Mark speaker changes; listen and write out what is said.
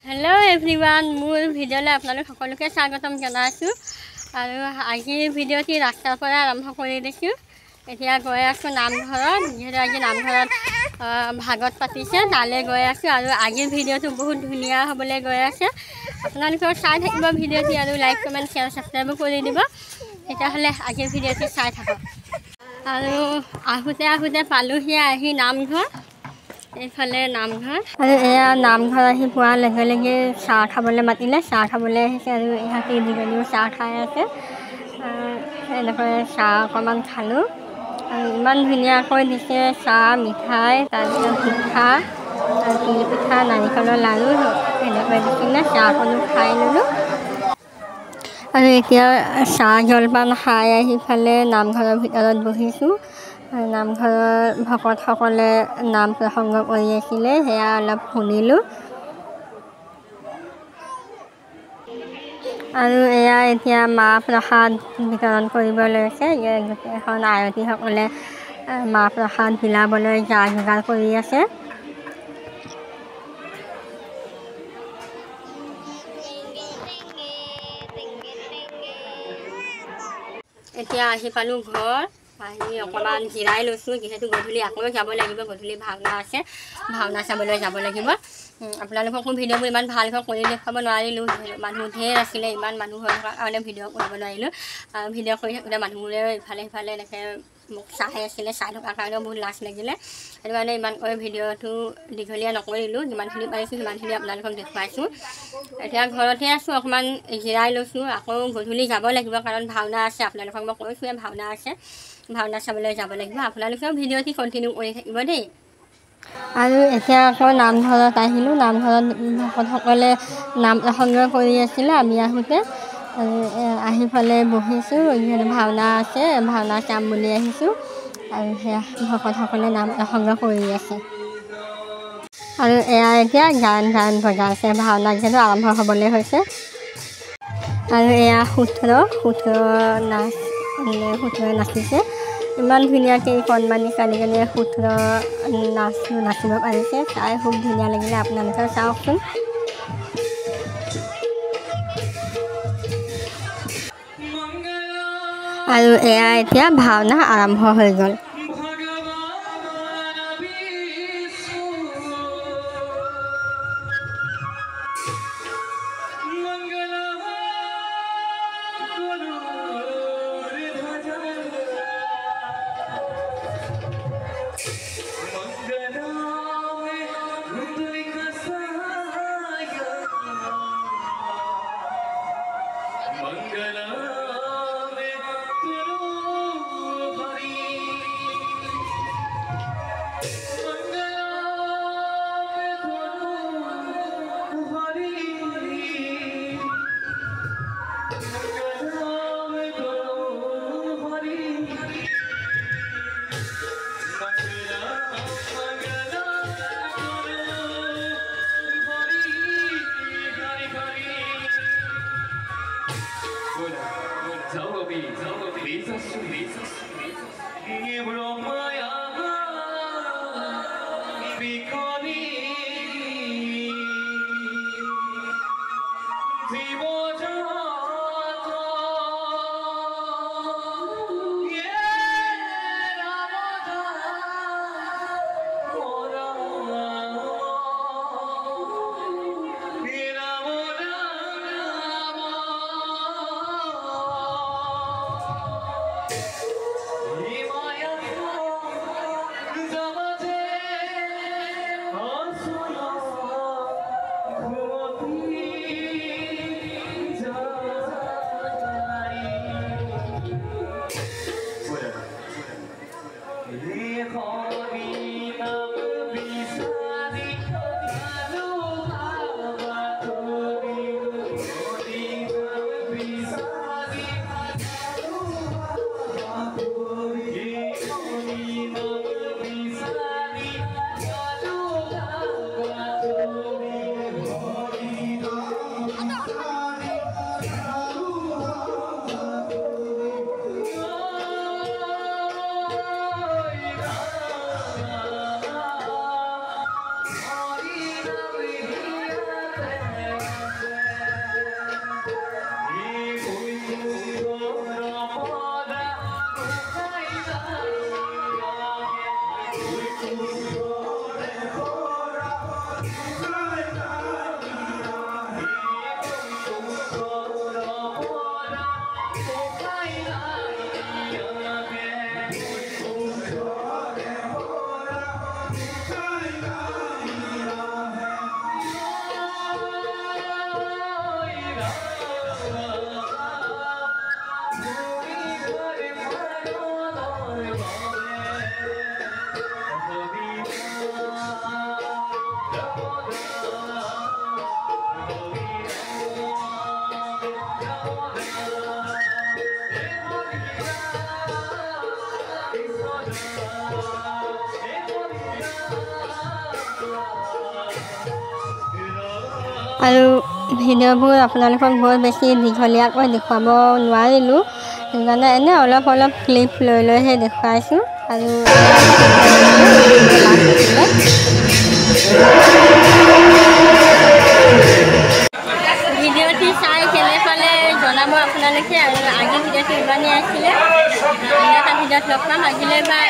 Speaker 1: Hello everyone मोर भिडिओले आपनालोक सकलोके स्वागतम जनाइছোঁ আৰু আজিৰ ভিডিঅ'টি ৰাস্তাৰ পৰা আৰম্ভ কৰি দিছোঁ। এতিয়া গৈ আছোঁ নামঘৰত, যিহেতু আজি নামঘৰত ভাগত পাতিছে, তালৈ গৈ আছোঁ আৰু আজিৰ ভিডিঅ'টো বহুত ধুনীয়া হ'বলৈ গৈ আছে। আপোনালোকৰ চাই থাকিব ভিডিঅ'টি আৰু লাইক কমেণ্ট শ্বেয়াৰ ছাবস্ক্ৰাইবো কৰি দিব। তেতিয়াহ'লে আজিৰ ভিডিঅ'টি চাই থাকক। আৰু আহোঁতে পালোহি আহি নামঘৰ, এইফালে নামঘৰ আৰু এয়া নামঘৰ আহি পোৱাৰ লগে লগে চাহ খাবলৈ মাতিলে, চাহ খাবলৈ আহিছে আৰু ইহঁতে দুজনীও চাহ খাই আছে। এনেকৈ চাহ অকণমান খালোঁ আৰু ইমান ধুনীয়াকৈ দিছে চাহ, মিঠাই, তাৰপিছত পিঠা, তিল পিঠা, নাৰিকলৰ লাড়ু এনেকৈ দিছিলে। চাহকণো খাই ল'লোঁ আৰু এতিয়া চাহ জলপান খাই আহি ফালে নামঘৰৰ ভিতৰত বহিছোঁ। নামঘৰৰ ভকতসকলে নাম প্ৰসংগ কৰি আছিলে, সেয়া অলপ শুনিলোঁ। আৰু এয়া এতিয়া মাহ প্ৰসাদ বিতৰণ কৰিব লৈছে। গোটেইখন আয়তীসকলে মাহ প্ৰসাদ বিলাবলৈ যা যোগাৰ কৰি আছে। এতিয়া আহি পালোঁ ঘৰ, আহি অকণমান জিৰাই লৈছোঁ, যিহেতু গধূলি আকৌ যাব লাগিব, গধূলি ভাওনা আছে, ভাওনা চাবলৈ যাব লাগিব। আপোনালোককো ভিডিঅ'বোৰ ইমান ভালকৈ কৰি দেখুৱাব নোৱাৰিলোঁ, মানুহ ঢেৰ আছিলে, ইমান মানুহ হৈ থকাৰ কাৰণে ভিডিঅ' কৰিব নোৱাৰিলোঁ। ভিডিঅ' কৰি থাকোঁতে মানুহবোৰে ইফালে সিফালে এনেকৈ মোক চাই আছিলে, চাই থকাৰ কাৰণেও বহুত লাজ লাগিলে। সেইটো কাৰণে ইমানকৈ ভিডিঅ'টো দীঘলীয়া নকৰিলোঁ, যিমানখিনি পাৰিছোঁ সিমানখিনি আপোনালোকক দেখুৱাইছোঁ। এতিয়া ঘৰতে আছোঁ, অকণমান জিৰাই লৈছোঁ, আকৌ গধূলি যাব লাগিব কাৰণ ভাওনা আছে। আপোনালোকক মই কৈছোঁৱে ভাওনা আছে, ভাওনা চাবলৈ যাব লাগিব। আপোনালোকেও ভিডিঅ'টি কণ্টিনিউ কৰি থাকিব দেই। আৰু এতিয়া আকৌ নামঘৰত আহিলোঁ, নামঘৰত ভকতসকলে নাম প্ৰসংগ কৰি আছিলে আমি আহোঁতে। আহি ফালে বহিছোঁ, যিহেতু ভাওনা আছে, ভাওনা চাম বুলি আহিছোঁ আৰু সেয়া ভকতসকলে নাম প্ৰসংগ কৰি আছে। আৰু এয়া এতিয়া গান বজাইছে, ভাওনা যিহেতু আৰম্ভ হ'বলৈ হৈছে। আৰু এয়া সূত্ৰ নাচিছে, ইমান ধুনীয়াকৈ কণমানি ছোৱালীজনীয়ে সূত্ৰ নাচিব পাৰিছে, চাই খুব ধুনীয়া লাগিলে। আপোনালোকে চাওকচোন। আৰু এয়া এতিয়া ভাওনা আৰম্ভ হৈ গ'ল। আৰু ভিডিঅ'বোৰ আপোনালোকক বৰ বেছি দীঘলীয়াকৈ দেখুৱাব নোৱাৰিলোঁ সেইকাৰণে এনে অলপ অলপ ক্লিপ লৈ লৈহে দেখুৱাইছোঁ আৰু ভিডিঅ'টি চাই কেনে পালে জনাব আপোনালোকে আৰু আজি ভিডিঅ'টো ইমানেই আছিলে এটা ভিডিঅ'ত লগ পাম আজিলৈ বাই।